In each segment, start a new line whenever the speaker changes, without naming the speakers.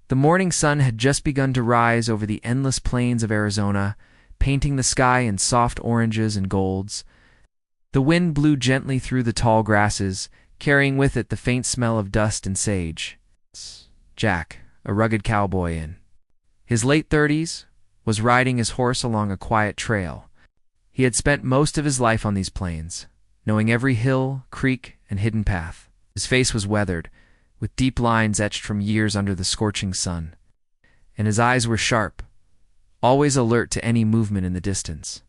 The morning sun had just begun to rise over the endless plains of Arizona, painting the sky in soft oranges and golds. The wind blew gently through the tall grasses, carrying with it the faint smell of dust and sage. Jack, a rugged cowboy in his late 30s, was riding his horse along a quiet trail. He had spent most of his life on these plains, knowing every hill, creek, and hidden path. His face was weathered, with deep lines etched from years under the scorching sun, and his eyes were sharp, always alert to any movement in the distance.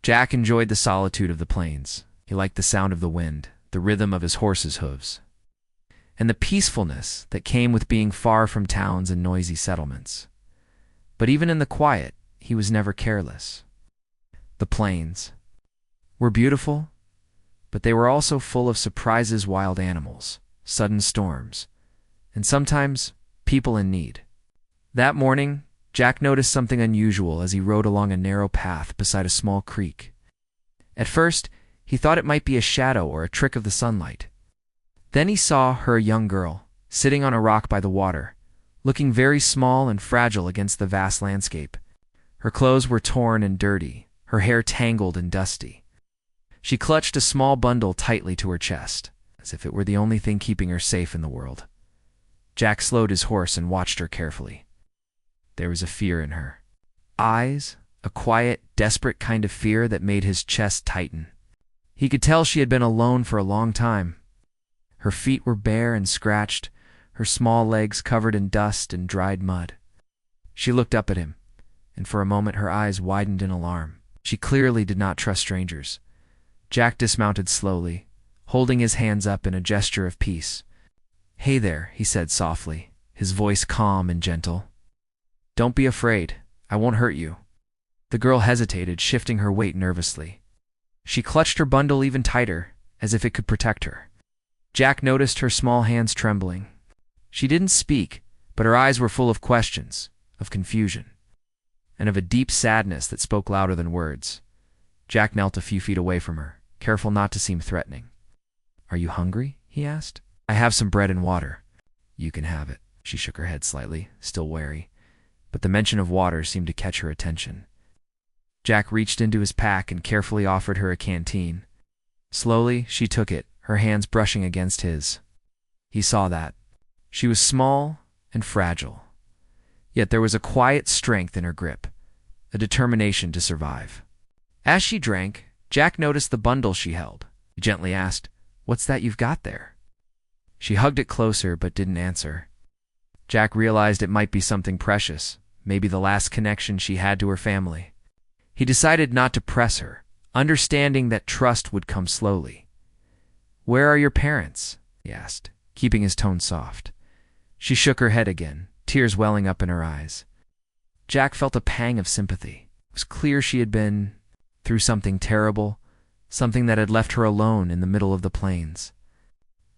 Jack enjoyed the solitude of the plains. He liked the sound of the wind, the rhythm of his horse's hooves, and the peacefulness that came with being far from towns and noisy settlements. But even in the quiet, he was never careless. The plains were beautiful, but they were also full of surprises, wild animals, sudden storms, and sometimes people in need. That morning, Jack noticed something unusual as he rode along a narrow path beside a small creek. At first, he thought it might be a shadow or a trick of the sunlight. Then he saw her, a young girl, sitting on a rock by the water, looking very small and fragile against the vast landscape. Her clothes were torn and dirty, her hair tangled and dusty. She clutched a small bundle tightly to her chest, as if it were the only thing keeping her safe in the world. Jack slowed his horse and watched her carefully. There was a fear in her eyes, a quiet, desperate kind of fear that made his chest tighten. He could tell she had been alone for a long time. Her feet were bare and scratched, her small legs covered in dust and dried mud. She looked up at him, and for a moment her eyes widened in alarm. She clearly did not trust strangers. Jack dismounted slowly, holding his hands up in a gesture of peace. "Hey there," he said softly, his voice calm and gentle. "Don't be afraid. I won't hurt you." The girl hesitated, shifting her weight nervously. She clutched her bundle even tighter, as if it could protect her. Jack noticed her small hands trembling. She didn't speak, but her eyes were full of questions, of confusion, and of a deep sadness that spoke louder than words. Jack knelt a few feet away from her, careful not to seem threatening. "Are you hungry?" he asked. "I have some bread and water." "You can have it." She shook her head slightly, still wary, but the mention of water seemed to catch her attention. Jack reached into his pack and carefully offered her a canteen. Slowly, she took it, her hands brushing against his. He saw that she was small and fragile, yet there was a quiet strength in her grip, a determination to survive. As she drank, Jack noticed the bundle she held. He gently asked, "What's that you've got there?" She hugged it closer but didn't answer. Jack realized it might be something precious, maybe the last connection she had to her family. He decided not to press her, understanding that trust would come slowly. "Where are your parents?" he asked, keeping his tone soft. She shook her head again, tears welling up in her eyes. Jack felt a pang of sympathy. It was clear she had been through something terrible, something that had left her alone in the middle of the plains.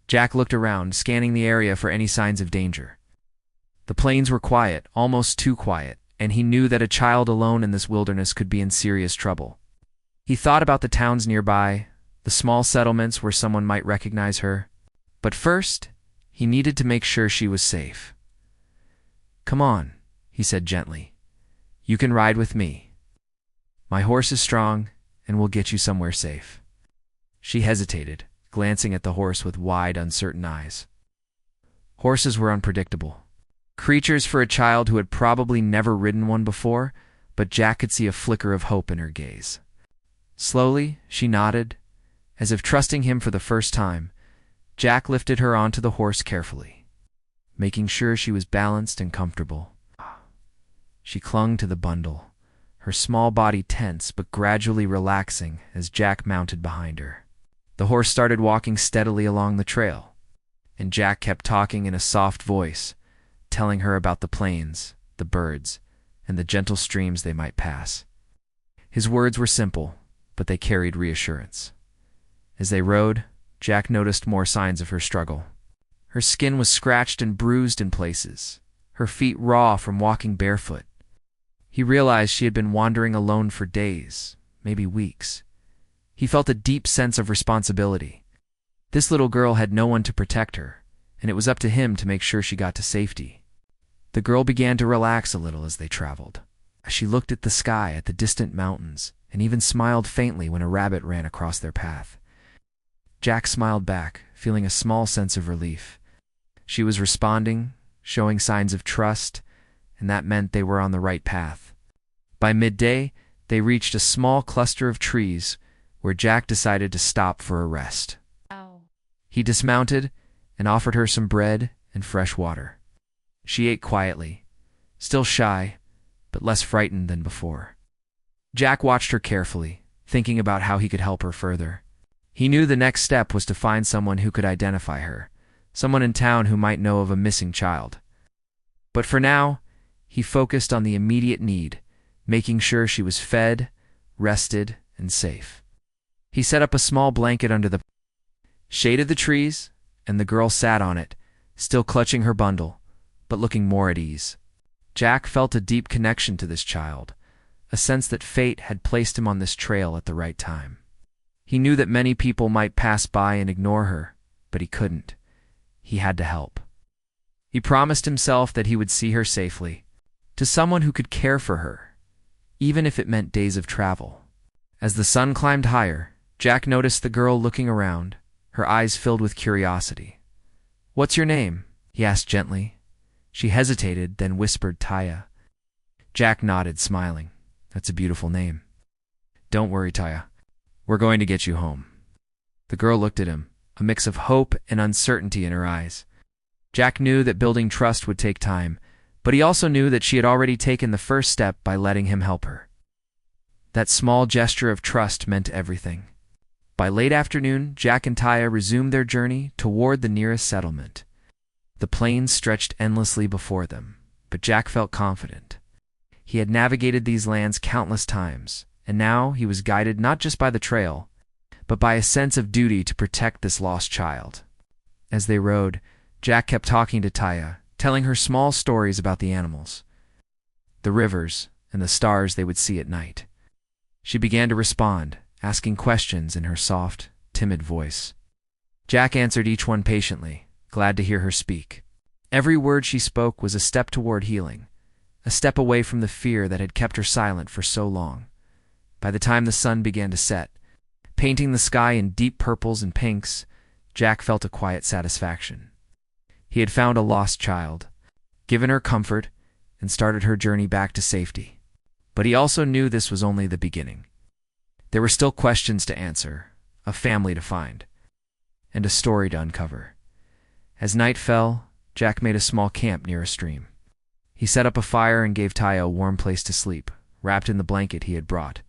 Jack looked around, scanning the area for any signs of danger. The plains were quiet, almost too quiet, and he knew that a child alone in this wilderness could be in serious trouble. He thought about the towns nearby, the small settlements where someone might recognize her. But first, he needed to make sure she was safe. "Come on," he said gently. "You can ride with me. My horse is strong, and we'll get you somewhere safe." She hesitated, glancing at the horse with wide, uncertain eyes. Horses were unpredictable. Creatures for a child who had probably never ridden one before, but Jack could see a flicker of hope in her gaze. Slowly, she nodded, as if trusting him for the first time. Jack lifted her onto the horse carefully, making sure she was balanced and comfortable. She clung to the bundle, her small body tense but gradually relaxing as Jack mounted behind her. The horse started walking steadily along the trail, and Jack kept talking in a soft voice, telling her about the plains, the birds, and the gentle streams they might pass. His words were simple, but they carried reassurance. As they rode, Jack noticed more signs of her struggle. Her skin was scratched and bruised in places, her feet raw from walking barefoot. He realized she had been wandering alone for days, maybe weeks. He felt a deep sense of responsibility. This little girl had no one to protect her, and it was up to him to make sure she got to safety. The girl began to relax a little as they traveled. She looked at the sky, at the distant mountains, and even smiled faintly when a rabbit ran across their path. Jack smiled back, feeling a small sense of relief. She was responding, showing signs of trust, and that meant they were on the right path. By midday, they reached a small cluster of trees where Jack decided to stop for a rest.
Oh.
He dismounted and offered her some bread and fresh water. She ate quietly, still shy, but less frightened than before. Jack watched her carefully, thinking about how he could help her further. He knew the next step was to find someone who could identify her, someone in town who might know of a missing child. But for now, he focused on the immediate need, making sure she was fed, rested, and safe. He set up a small blanket under the shade of the trees, and the girl sat on it, still clutching her bundle, but looking more at ease. Jack felt a deep connection to this child, a sense that fate had placed him on this trail at the right time. He knew that many people might pass by and ignore her, but he couldn't. He had to help. He promised himself that he would see her safely, to someone who could care for her, even if it meant days of travel. As the sun climbed higher, Jack noticed the girl looking around, her eyes filled with curiosity. "What's your name?" he asked gently. She hesitated, then whispered Taya. Jack nodded, smiling. "That's a beautiful name." "Don't worry, Taya. We're going to get you home." The girl looked at him, a mix of hope and uncertainty in her eyes. Jack knew that building trust would take time, but he also knew that she had already taken the first step by letting him help her. That small gesture of trust meant everything. By late afternoon, Jack and Taya resumed their journey toward the nearest settlement. The plains stretched endlessly before them, but Jack felt confident. He had navigated these lands countless times, and now he was guided not just by the trail, but by a sense of duty to protect this lost child. As they rode, Jack kept talking to Taya, telling her small stories about the animals, the rivers, and the stars they would see at night. She began to respond, asking questions in her soft, timid voice. Jack answered each one patiently, glad to hear her speak. Every word she spoke was a step toward healing, a step away from the fear that had kept her silent for so long. By the time the sun began to set, painting the sky in deep purples and pinks, Jack felt a quiet satisfaction. He had found a lost child, given her comfort, and started her journey back to safety. But he also knew this was only the beginning. There were still questions to answer, a family to find, and a story to uncover. As night fell, Jack made a small camp near a stream. He set up a fire and gave Taya a warm place to sleep, wrapped in the blanket he had brought.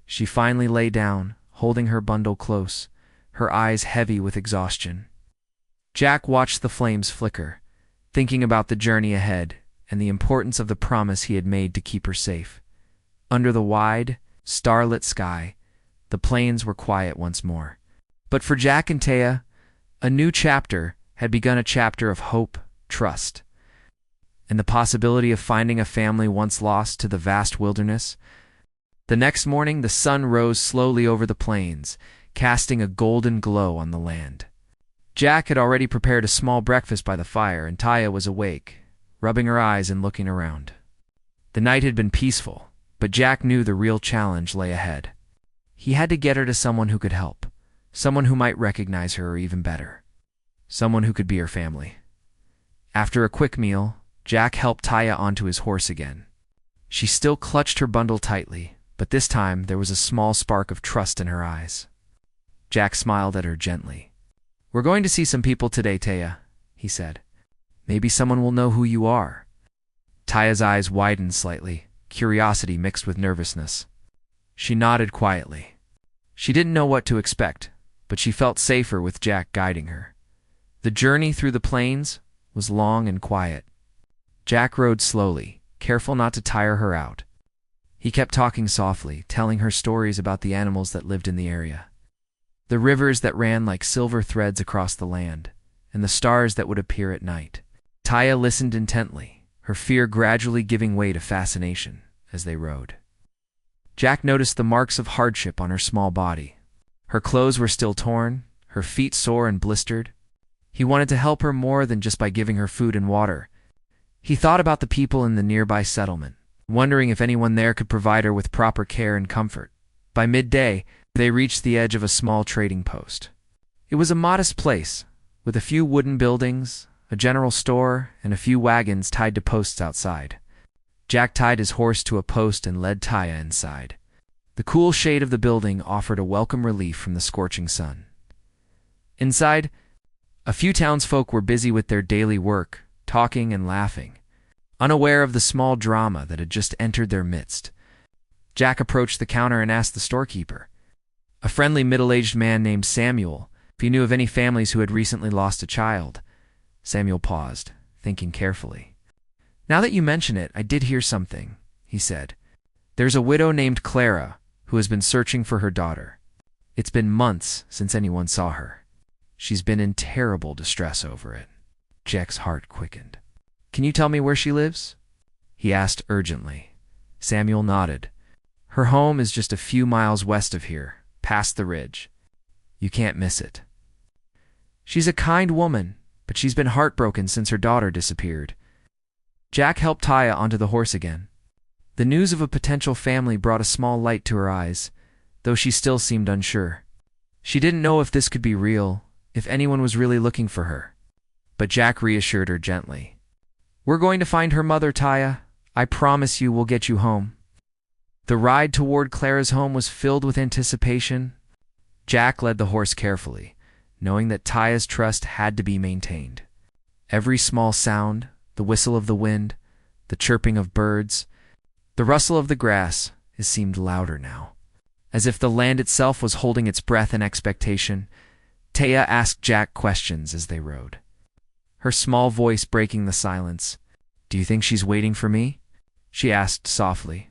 She finally lay down, holding her bundle close, her eyes heavy with exhaustion. Jack watched the flames flicker, thinking about the journey ahead and the importance of the promise he had made to keep her safe. Under the wide, starlit sky, the plains were quiet once more. But for Jack and Taya, a new chapter had begun, a chapter of hope, trust, and the possibility of finding a family once lost to the vast wilderness. The next morning, the sun rose slowly over the plains, casting a golden glow on the land. Jack had already prepared a small breakfast by the fire, and Taya was awake, rubbing her eyes and looking around. The night had been peaceful, but Jack knew the real challenge lay ahead. He had to get her to someone who could help, someone who might recognize her, or even better, someone who could be her family. After a quick meal, Jack helped Taya onto his horse again. She still clutched her bundle tightly, but this time there was a small spark of trust in her eyes. Jack smiled at her gently. "We're going to see some people today, Taya," he said. "Maybe someone will know who you are." Taya's eyes widened slightly, curiosity mixed with nervousness. She nodded quietly. She didn't know what to expect, but she felt safer with Jack guiding her. The journey through the plains was long and quiet. Jack rode slowly, careful not to tire her out. He kept talking softly, telling her stories about the animals that lived in the area, the rivers that ran like silver threads across the land, and the stars that would appear at night. Taya listened intently, her fear gradually giving way to fascination as they rode. Jack noticed the marks of hardship on her small body. Her clothes were still torn, her feet sore and blistered. He wanted to help her more than just by giving her food and water. He thought about the people in the nearby settlement, wondering if anyone there could provide her with proper care and comfort. By midday, they reached the edge of a small trading post. It was a modest place, with a few wooden buildings, a general store, and a few wagons tied to posts outside. Jack tied his horse to a post and led Taya inside. The cool shade of the building offered a welcome relief from the scorching sun. Inside, a few townsfolk were busy with their daily work, talking and laughing, unaware of the small drama that had just entered their midst. Jack approached the counter and asked the storekeeper, a friendly middle-aged man named Samuel, if he knew of any families who had recently lost a child. Samuel paused, thinking carefully. "Now that you mention it, I did hear something," he said. "There's a widow named Clara who has been searching for her daughter. It's been months since anyone saw her. She's been in terrible distress over it." Jack's heart quickened. "Can you tell me where she lives?" he asked urgently. Samuel nodded. "Her home is just a few miles west of here, past the ridge. You can't miss it. She's a kind woman, but she's been heartbroken since her daughter disappeared." Jack helped Taya onto the horse again. The news of a potential family brought a small light to her eyes, though she still seemed unsure. She didn't know if this could be real, if anyone was really looking for her. But Jack reassured her gently. "We're going to find her mother, Taya. I promise you we'll get you home." The ride toward Clara's home was filled with anticipation. Jack led the horse carefully, knowing that Taya's trust had to be maintained. Every small sound, the whistle of the wind, the chirping of birds, the rustle of the grass, it seemed louder now. As if the land itself was holding its breath in expectation, Taya asked Jack questions as they rode, her small voice breaking the silence. "Do you think she's waiting for me?" she asked softly.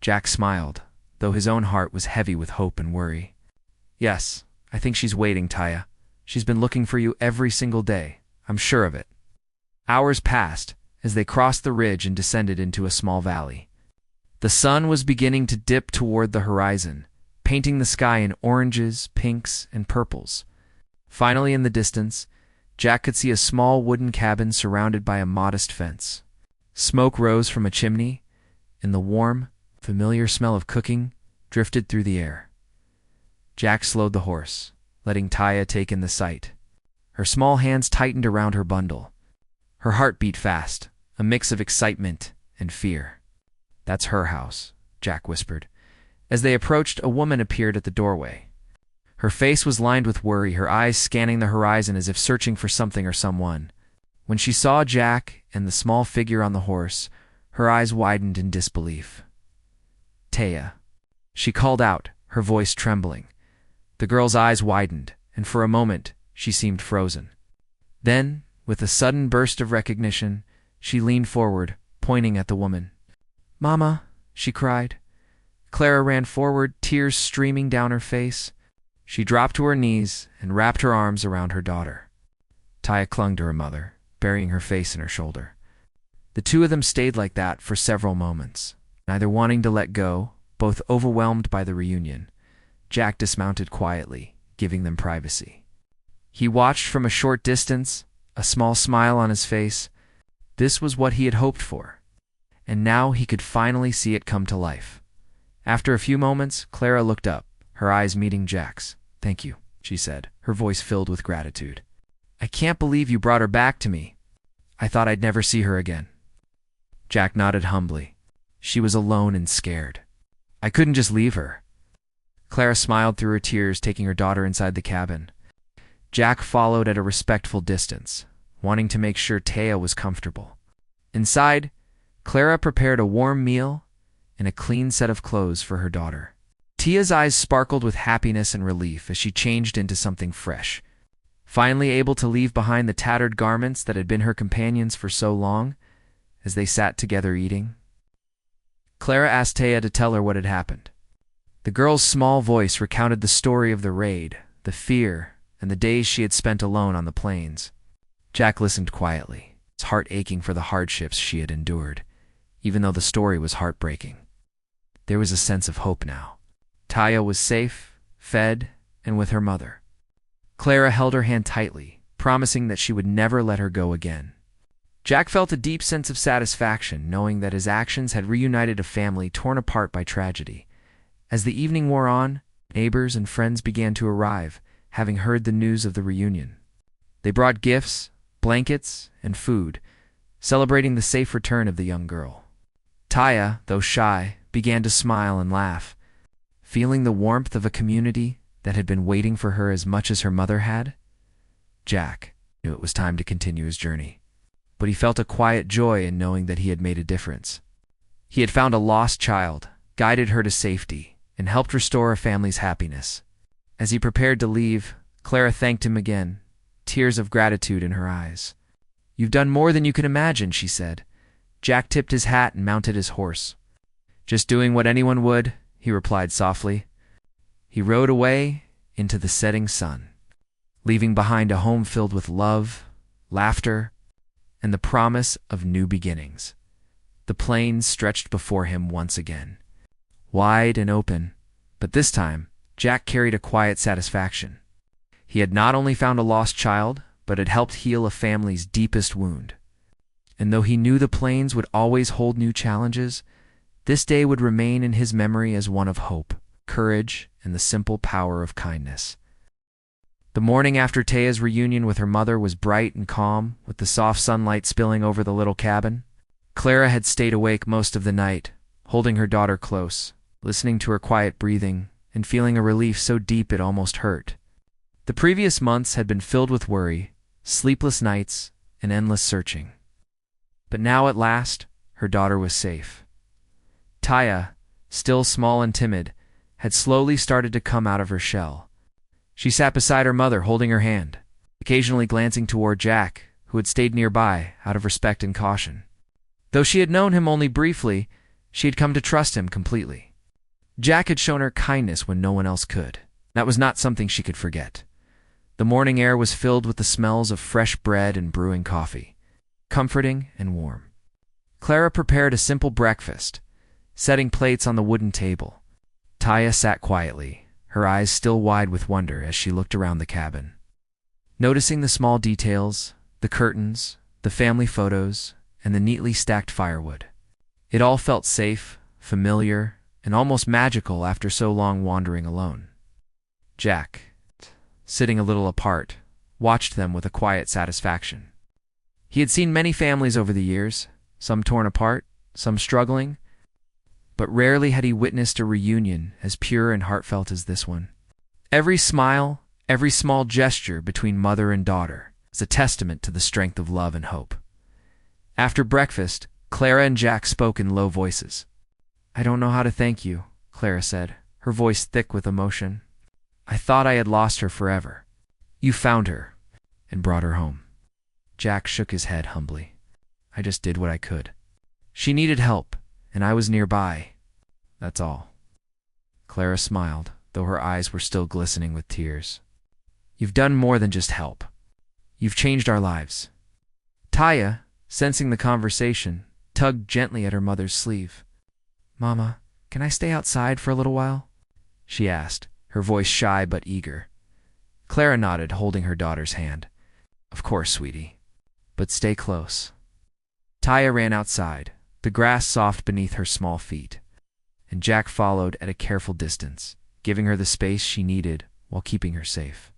Jack smiled, though his own heart was heavy with hope and worry. "Yes, I think she's waiting, Taya. She's been looking for you every single day. I'm sure of it." Hours passed as they crossed the ridge and descended into a small valley. The sun was beginning to dip toward the horizon, painting the sky in oranges, pinks, and purples. Finally, in the distance, Jack could see a small wooden cabin surrounded by a modest fence. Smoke rose from a chimney, and the warm, familiar smell of cooking drifted through the air. Jack slowed the horse, letting Taya take in the sight. Her small hands tightened around her bundle. Her heart beat fast, a mix of excitement and fear. "That's her house," Jack whispered. As they approached, a woman appeared at the doorway. Her face was lined with worry, her eyes scanning the horizon as if searching for something or someone. When she saw Jack and the small figure on the horse, her eyes widened in disbelief. "Taya," she called out, her voice trembling. The girl's eyes widened, and for a moment she seemed frozen. Then, with a sudden burst of recognition, she leaned forward, pointing at the woman. "Mama," she cried. Clara ran forward, tears streaming down her face. She dropped to her knees and wrapped her arms around her daughter. Taya clung to her mother, burying her face in her shoulder. The two of them stayed like that for several moments, neither wanting to let go, both overwhelmed by the reunion. Jack dismounted quietly, giving them privacy. He watched from a short distance, a small smile on his face. This was what he had hoped for, and now he could finally see it come to life. After a few moments, Clara looked up, her eyes meeting Jack's. "Thank you," she said, her voice filled with gratitude. "I can't believe you brought her back to me. I thought I'd never see her again." Jack nodded humbly. She was alone and scared. "I couldn't just leave her." Clara smiled through her tears, taking her daughter inside the cabin. Jack followed at a respectful distance, wanting to make sure Taya was comfortable. Inside, Clara prepared a warm meal and a clean set of clothes for her daughter. Tia's eyes sparkled with happiness and relief as she changed into something fresh. Finally able to leave behind the tattered garments that had been her companions for so long, as they sat together eating, Clara asked Taya to tell her what had happened. The girl's small voice recounted the story of the raid, the fear, and the days she had spent alone on the plains. Jack listened quietly, his heart aching for the hardships she had endured, even though the story was heartbreaking. There was a sense of hope now. Taya was safe, fed, and with her mother. Clara held her hand tightly, promising that she would never let her go again. Jack felt a deep sense of satisfaction knowing that his actions had reunited a family torn apart by tragedy. As the evening wore on, neighbors and friends began to arrive, having heard the news of the reunion. They brought gifts, blankets, and food, celebrating the safe return of the young girl. Taya, though shy, began to smile and laugh, feeling the warmth of a community that had been waiting for her as much as her mother had. Jack knew it was time to continue his journey, but he felt a quiet joy in knowing that he had made a difference. He had found a lost child, guided her to safety, and helped restore a family's happiness. As he prepared to leave, Clara thanked him again, tears of gratitude in her eyes. "You've done more than you can imagine," she said. Jack tipped his hat and mounted his horse. "Just doing what anyone would," he replied softly. He rode away into the setting sun, leaving behind a home filled with love, laughter, and the promise of new beginnings. The plains stretched before him once again, wide and open, but this time Jack carried a quiet satisfaction. He had not only found a lost child, but had helped heal a family's deepest wound. And though he knew the plains would always hold new challenges, this day would remain in his memory as one of hope, courage, and the simple power of kindness. The morning after Taya's reunion with her mother was bright and calm, with the soft sunlight spilling over the little cabin. Clara had stayed awake most of the night, holding her daughter close, listening to her quiet breathing, and feeling a relief so deep it almost hurt. The previous months had been filled with worry, sleepless nights, and endless searching. But now at last, her daughter was safe. Taya, still small and timid, had slowly started to come out of her shell. She sat beside her mother, holding her hand, occasionally glancing toward Jack, who had stayed nearby out of respect and caution. Though she had known him only briefly, she had come to trust him completely. Jack had shown her kindness when no one else could. That was not something she could forget. The morning air was filled with the smells of fresh bread and brewing coffee, comforting and warm. Clara prepared a simple breakfast, setting plates on the wooden table. Taya sat quietly, her eyes still wide with wonder as she looked around the cabin. Noticing the small details, the curtains, the family photos, and the neatly stacked firewood. It all felt safe, familiar, and almost magical after so long wandering alone. Jack, sitting a little apart, watched them with a quiet satisfaction. He had seen many families over the years, some torn apart, some struggling, but rarely had he witnessed a reunion as pure and heartfelt as this one. Every smile, every small gesture between mother and daughter is a testament to the strength of love and hope. After breakfast, Clara and Jack spoke in low voices. "I don't know how to thank you," Clara said, her voice thick with emotion. "I thought I had lost her forever. You found her and brought her home." Jack shook his head humbly. "I just did what I could. She needed help, and I was nearby. That's all." Clara smiled, though her eyes were still glistening with tears. "You've done more than just help. You've changed our lives." Taya, sensing the conversation, tugged gently at her mother's sleeve. "Mama, can I stay outside for a little while?" she asked, her voice shy but eager. Clara nodded, holding her daughter's hand. "Of course, sweetie. But stay close." Taya ran outside, the grass soft beneath her small feet, and Jack followed at a careful distance, giving her the space she needed while keeping her safe.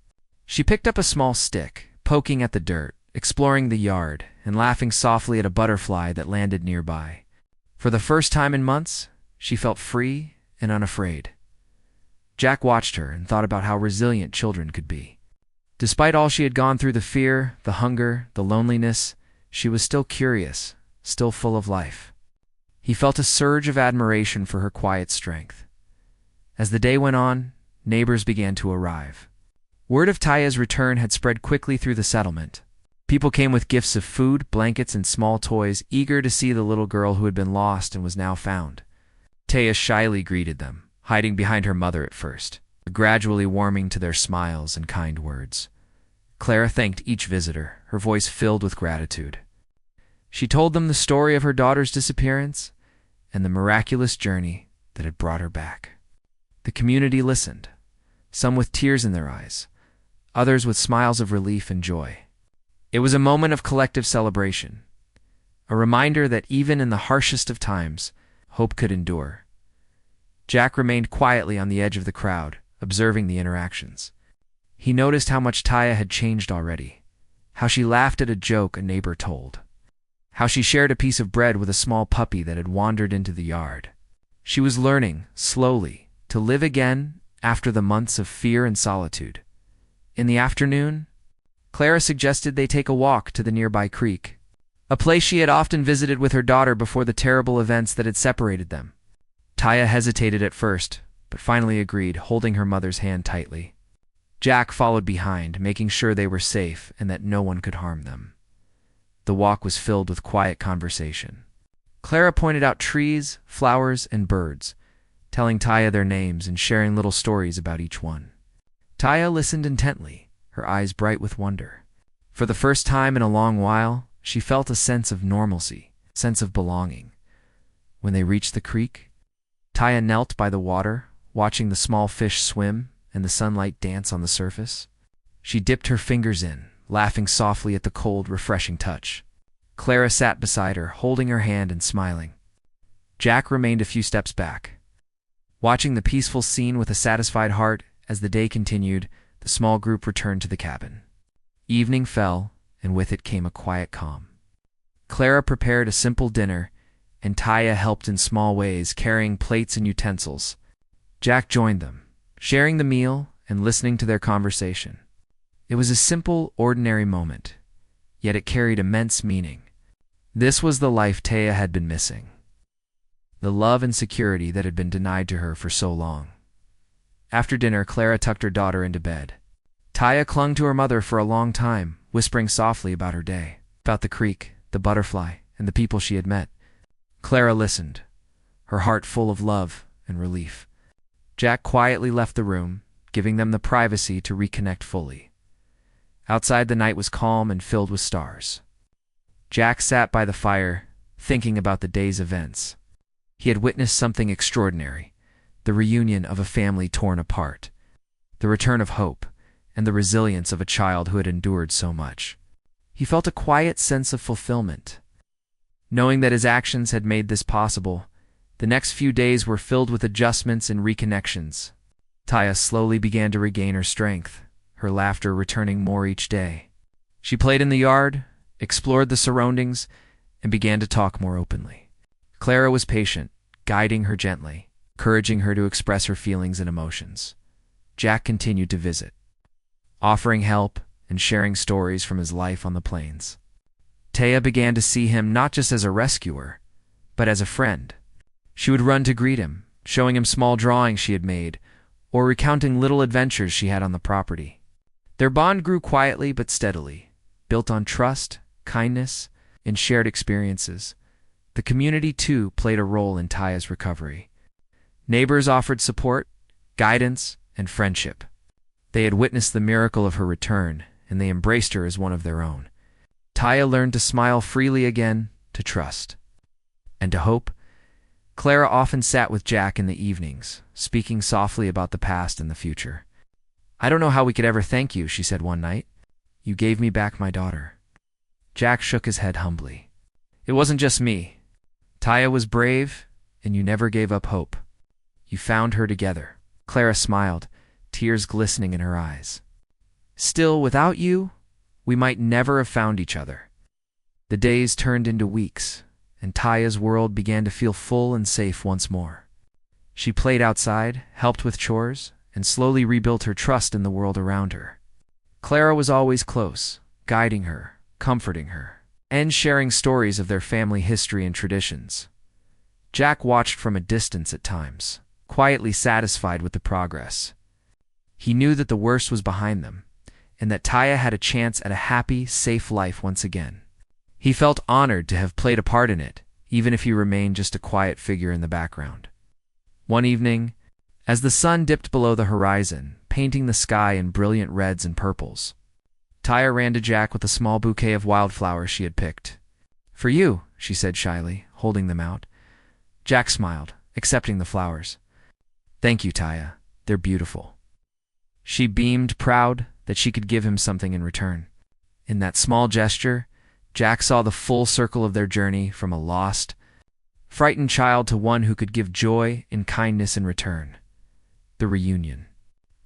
She picked up a small stick, poking at the dirt, exploring the yard, and laughing softly at a butterfly that landed nearby. For the first time in months, she felt free and unafraid. Jack watched her and thought about how resilient children could be. Despite all she had gone through, the fear, the hunger, the loneliness, she was still curious, still full of life. He felt a surge of admiration for her quiet strength. As the day went on, neighbors began to arrive. Word of Taya's return had spread quickly through the settlement. People came with gifts of food, blankets, and small toys, eager to see the little girl who had been lost and was now found. Taya shyly greeted them, hiding behind her mother at first, but gradually warming to their smiles and kind words. Clara thanked each visitor, her voice filled with gratitude. She told them the story of her daughter's disappearance and the miraculous journey that had brought her back. The community listened, some with tears in their eyes, others with smiles of relief and joy. It was a moment of collective celebration. a reminder that even in the harshest of times, hope could endure. Jack remained quietly on the edge of the crowd, observing the interactions. He noticed how much Taya had changed already, how she laughed at a joke a neighbor told, how she shared a piece of bread with a small puppy that had wandered into the yard. She was learning, slowly, to live again after the months of fear and solitude. In the afternoon, Clara suggested they take a walk to the nearby creek, a place she had often visited with her daughter before the terrible events that had separated them. Taya hesitated at first, but finally agreed, holding her mother's hand tightly. Jack followed behind, making sure they were safe and that no one could harm them. The walk was filled with quiet conversation. Clara pointed out trees, flowers, and birds, telling Taya their names and sharing little stories about each one. Taya listened intently, her eyes bright with wonder. For the first time in a long while, she felt a sense of normalcy, a sense of belonging. When they reached the creek, Taya knelt by the water, watching the small fish swim and the sunlight dance on the surface. She dipped her fingers in, laughing softly at the cold, refreshing touch. Clara sat beside her, holding her hand and smiling. Jack remained a few steps back, watching the peaceful scene with a satisfied heart. As the day continued, the small group returned to the cabin. Evening fell, and with it came a quiet calm. Clara prepared a simple dinner, and Taya helped in small ways, carrying plates and utensils. Jack joined them, sharing the meal and listening to their conversation. It was a simple, ordinary moment, yet it carried immense meaning. This was the life Taya had been missing, the love and security that had been denied to her for so long. After dinner, Clara tucked her daughter into bed. Taya clung to her mother for a long time, whispering softly about her day, about the creek, the butterfly, and the people she had met. Clara listened, her heart full of love and relief. Jack quietly left the room, giving them the privacy to reconnect fully. Outside, the night was calm and filled with stars. Jack sat by the fire, thinking about the day's events. He had witnessed something extraordinary, the reunion of a family torn apart, the return of hope, and the resilience of a child who had endured so much. He felt a quiet sense of fulfillment. Knowing that his actions had made this possible, the next few days were filled with adjustments and reconnections. Taya slowly began to regain her strength, her laughter returning more each day. She played in the yard, explored the surroundings, and began to talk more openly. Clara was patient, guiding her gently, encouraging her to express her feelings and emotions. Jack continued to visit, offering help and sharing stories from his life on the plains. Taya began to see him not just as a rescuer, but as a friend. She would run to greet him, showing him small drawings she had made, or recounting little adventures she had on the property. Their bond grew quietly but steadily, built on trust, kindness, and shared experiences. The community, too, played a role in Taya's recovery. Neighbors offered support, guidance, and friendship. They had witnessed the miracle of her return, and they embraced her as one of their own. Taya learned to smile freely again, to trust, and to hope. Clara often sat with Jack in the evenings, speaking softly about the past and the future. "I don't know how we could ever thank you," she said one night. "You gave me back my daughter." Jack shook his head humbly. "It wasn't just me. Taya was brave, and you never gave up hope. You found her together." Clara smiled, tears glistening in her eyes. "Still, without you, we might never have found each other." The days turned into weeks, and Taya's world began to feel full and safe once more. She played outside, helped with chores, and slowly rebuilt her trust in the world around her. Clara was always close, guiding her, comforting her, and sharing stories of their family history and traditions. Jack watched from a distance at times, quietly satisfied with the progress. He knew that the worst was behind them, and that Taya had a chance at a happy, safe life once again. He felt honored to have played a part in it, even if he remained just a quiet figure in the background. One evening, as the sun dipped below the horizon, painting the sky in brilliant reds and purples, Taya ran to Jack with a small bouquet of wildflowers she had picked. "For you," she said shyly, holding them out. Jack smiled, accepting the flowers. "Thank you, Taya. They're beautiful." She beamed, proud that she could give him something in return. In that small gesture, Jack saw the full circle of their journey from a lost, frightened child to one who could give joy and kindness in return. The reunion.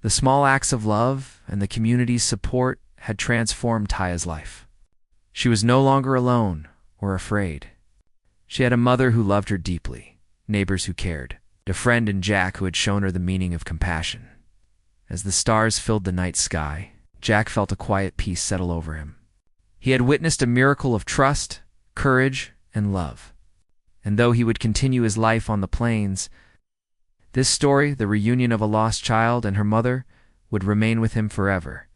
The small acts of love and the community's support had transformed Taya's life. She was no longer alone or afraid. She had a mother who loved her deeply, neighbors who cared, a friend in Jack who had shown her the meaning of compassion. As the stars filled the night sky, Jack felt a quiet peace settle over him. He had witnessed a miracle of trust, courage, and love. And though he would continue his life on the plains, this story, the reunion of a lost child and her mother, would remain with him forever,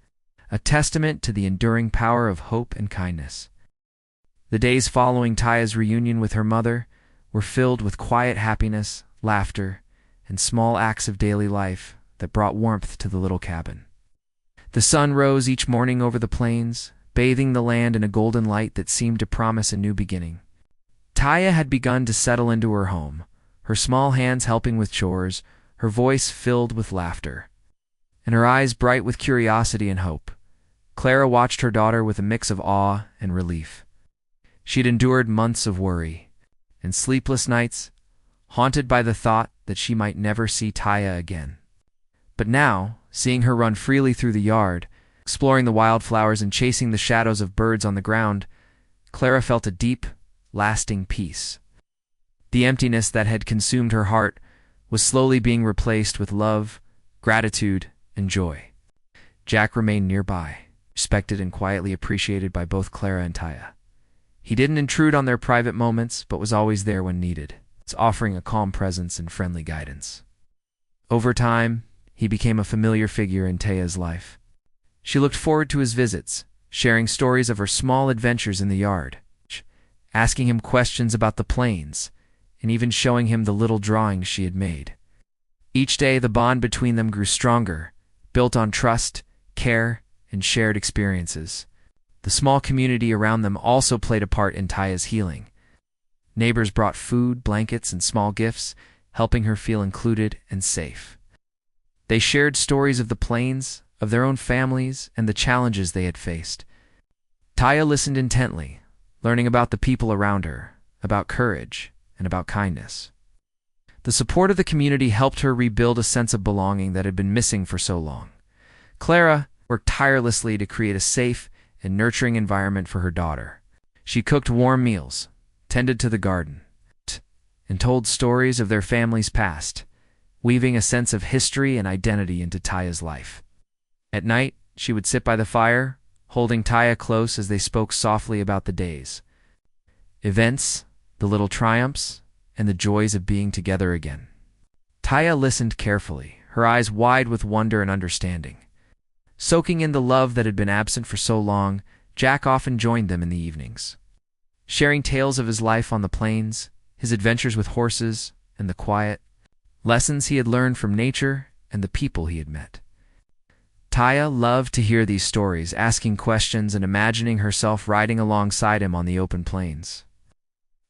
a testament to the enduring power of hope and kindness. The days following Taya's reunion with her mother were filled with quiet happiness, laughter, and small acts of daily life that brought warmth to the little cabin. The sun rose each morning over the plains, bathing the land in a golden light that seemed to promise a new beginning. Taya had begun to settle into her home, her small hands helping with chores, her voice filled with laughter, and her eyes bright with curiosity and hope. Clara watched her daughter with a mix of awe and relief. She had endured months of worry and sleepless nights, haunted by the thought that she might never see Taya again. But now, seeing her run freely through the yard, exploring the wildflowers and chasing the shadows of birds on the ground, Clara felt a deep, lasting peace. The emptiness that had consumed her heart was slowly being replaced with love, gratitude, and joy. Jack remained nearby, respected and quietly appreciated by both Clara and Taya. He didn't intrude on their private moments, but was always there when needed, offering a calm presence and friendly guidance. Over time, he became a familiar figure in Taya's life. She looked forward to his visits, sharing stories of her small adventures in the yard, asking him questions about the plains, and even showing him the little drawings she had made. Each day, the bond between them grew stronger, built on trust, care, and shared experiences. The small community around them also played a part in Taya's healing. Neighbors brought food, blankets, and small gifts, helping her feel included and safe. They shared stories of the plains, of their own families, and the challenges they had faced. Taya listened intently, learning about the people around her, about courage, and about kindness. The support of the community helped her rebuild a sense of belonging that had been missing for so long. Clara worked tirelessly to create a safe and nurturing environment for her daughter. She cooked warm meals, tended to the garden, and told stories of their family's past, weaving a sense of history and identity into Taya's life. At night, she would sit by the fire, holding Taya close as they spoke softly about the days, events, the little triumphs, and the joys of being together again. Taya listened carefully, her eyes wide with wonder and understanding. Soaking in the love that had been absent for so long, Jack often joined them in the evenings, sharing tales of his life on the plains, his adventures with horses, and the quiet lessons he had learned from nature and the people he had met. Taya loved to hear these stories, asking questions and imagining herself riding alongside him on the open plains.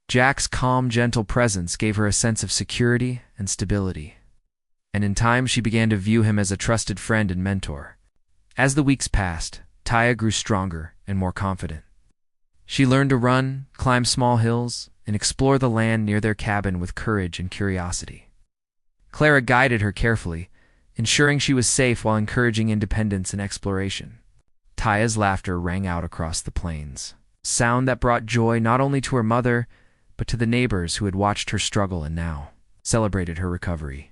Jack's calm, gentle presence gave her a sense of security and stability, and in time she began to view him as a trusted friend and mentor. As the weeks passed, Taya grew stronger and more confident. She learned to run, climb small hills, and explore the land near their cabin with courage and curiosity. Clara guided her carefully, ensuring she was safe while encouraging independence and exploration. Taya's laughter rang out across the plains, sound that brought joy not only to her mother, but to the neighbors who had watched her struggle and now celebrated her recovery.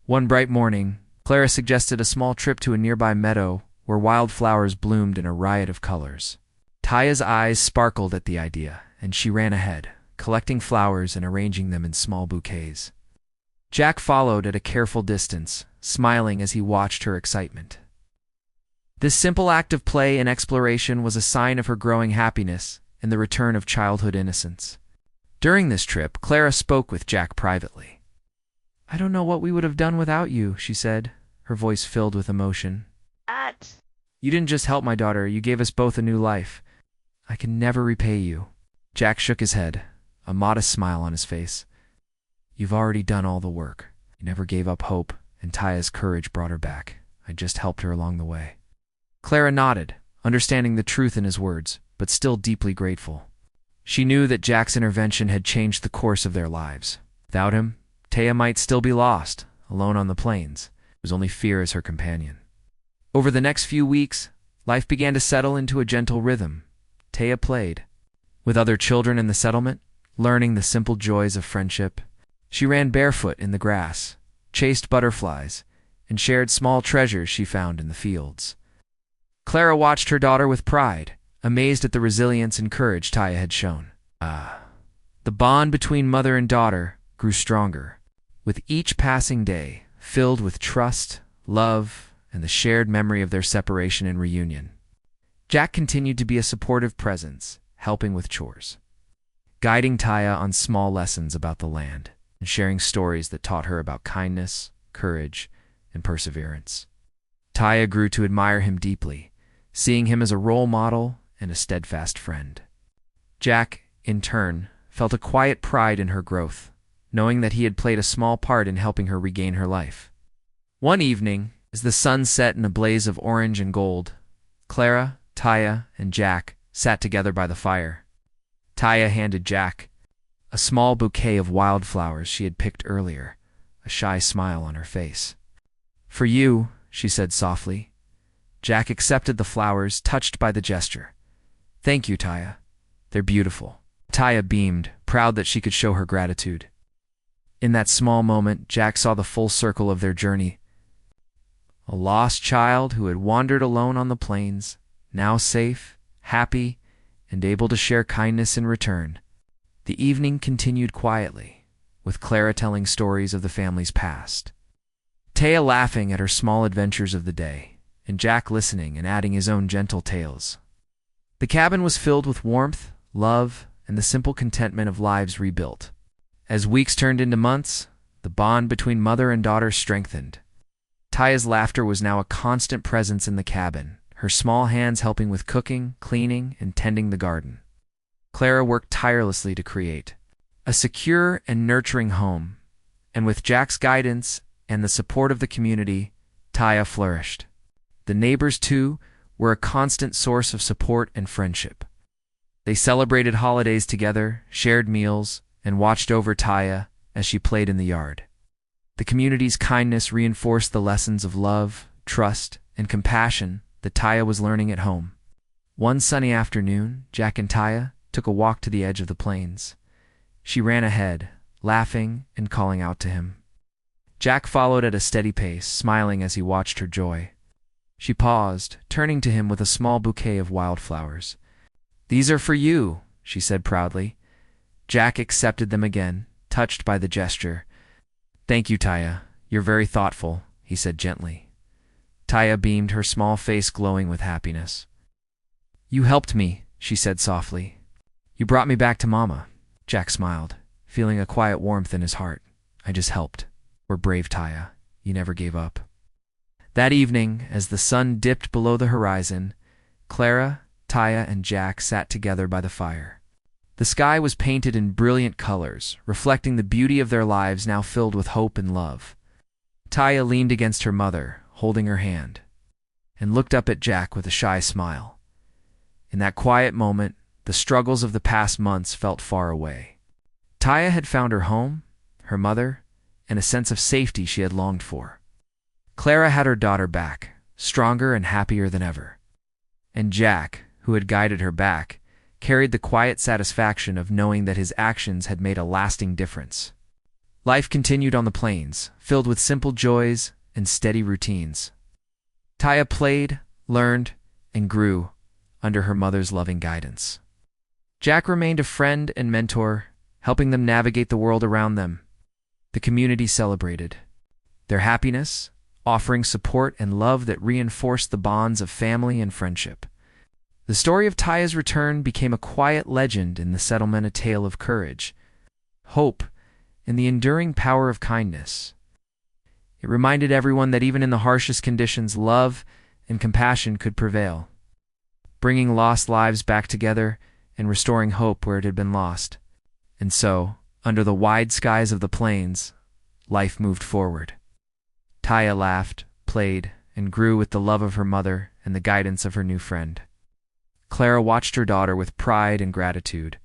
One bright morning, Clara suggested a small trip to a nearby meadow where wildflowers bloomed in a riot of colors. Taya's eyes sparkled at the idea, and she ran ahead, collecting flowers and arranging them in small bouquets. Jack followed at a careful distance, smiling as he watched her excitement. This simple act of play and exploration was a sign of her growing happiness and the return of childhood innocence. During this trip, Clara spoke with Jack privately. "I don't know what we would have done without you," she said, her voice filled with emotion. "You didn't just help my daughter, you gave us both a new life. I can never repay you." Jack shook his head, a modest smile on his face. "You've already done all the work. You never gave up hope, and Taya's courage brought her back. I just helped her along the way." Clara nodded, understanding the truth in his words, but still deeply grateful. She knew that Jack's intervention had changed the course of their lives. Without him, Taya might still be lost, alone on the plains. It was only fear as her companion. Over the next few weeks, life began to settle into a gentle rhythm. Taya played with other children in the settlement, learning the simple joys of friendship. She ran barefoot in the grass, chased butterflies, and shared small treasures she found in the fields. Clara watched her daughter with pride, amazed at the resilience and courage Taya had shown. The bond between mother and daughter grew stronger, with each passing day filled with trust, love, and the shared memory of their separation and reunion. Jack continued to be a supportive presence, helping with chores, guiding Taya on small lessons about the land, and sharing stories that taught her about kindness, courage, and perseverance. Taya grew to admire him deeply, seeing him as a role model and a steadfast friend. Jack, in turn, felt a quiet pride in her growth, knowing that he had played a small part in helping her regain her life. One evening, as the sun set in a blaze of orange and gold, Clara, Taya, and Jack sat together by the fire. Taya handed Jack a small bouquet of wildflowers she had picked earlier, a shy smile on her face. "For you," she said softly. Jack accepted the flowers, touched by the gesture. "Thank you, Taya. They're beautiful." Taya beamed, proud that she could show her gratitude. In that small moment, Jack saw the full circle of their journey. A lost child who had wandered alone on the plains, now safe, happy, and able to share kindness in return. The evening continued quietly, with Clara telling stories of the family's past, Taya laughing at her small adventures of the day, and Jack listening and adding his own gentle tales. The cabin was filled with warmth, love, and the simple contentment of lives rebuilt. As weeks turned into months, the bond between mother and daughter strengthened. Taya's laughter was now a constant presence in the cabin, her small hands helping with cooking, cleaning, and tending the garden. Clara worked tirelessly to create a secure and nurturing home, and with Jack's guidance and the support of the community, Taya flourished. The neighbors, too, were a constant source of support and friendship. They celebrated holidays together, shared meals, and watched over Taya as she played in the yard. The community's kindness reinforced the lessons of love, trust, and compassion that Taya was learning at home. One sunny afternoon, Jack and Taya took a walk to the edge of the plains. She ran ahead, laughing and calling out to him. Jack followed at a steady pace, smiling as he watched her joy. She paused, turning to him with a small bouquet of wildflowers. "These are for you," she said proudly. Jack accepted them again, touched by the gesture. "Thank you, Taya. You're very thoughtful," he said gently. Taya beamed, her small face glowing with happiness. "You helped me," she said softly. "You brought me back to Mama." Jack smiled, feeling a quiet warmth in his heart. "I just helped. We're brave, Taya. You never gave up." That evening, as the sun dipped below the horizon, Clara, Taya, and Jack sat together by the fire. The sky was painted in brilliant colors, reflecting the beauty of their lives now filled with hope and love. Taya leaned against her mother, holding her hand, and looked up at Jack with a shy smile. In that quiet moment, the struggles of the past months felt far away. Taya had found her home, her mother, and a sense of safety she had longed for. Clara had her daughter back, stronger and happier than ever. And Jack, who had guided her back, carried the quiet satisfaction of knowing that his actions had made a lasting difference. Life continued on the plains, filled with simple joys and steady routines. Taya played, learned, and grew under her mother's loving guidance. Jack remained a friend and mentor, helping them navigate the world around them. The community celebrated their happiness, offering support and love that reinforced the bonds of family and friendship. The story of Taya's return became a quiet legend in the settlement, a tale of courage, hope, and the enduring power of kindness. It reminded everyone that even in the harshest conditions, love and compassion could prevail, bringing lost lives back together and restoring hope where it had been lost. And so, under the wide skies of the plains, life moved forward. Taya laughed, played, and grew with the love of her mother and the guidance of her new friend. Clara watched her daughter with pride and gratitude,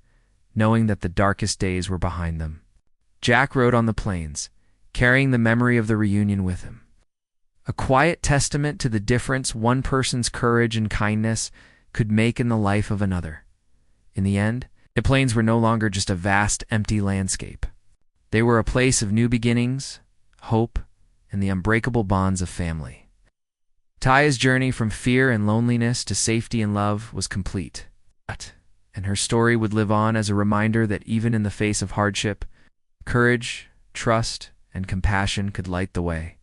knowing that the darkest days were behind them. Jack rode on the plains, carrying the memory of the reunion with him. A quiet testament to the difference one person's courage and kindness could make in the life of another. In the end, the plains were no longer just a vast, empty landscape. They were a place of new beginnings, hope, and the unbreakable bonds of family. Taya's journey from fear and loneliness to safety and love was complete, and her story would live on as a reminder that even in the face of hardship, courage, trust, and compassion could light the way.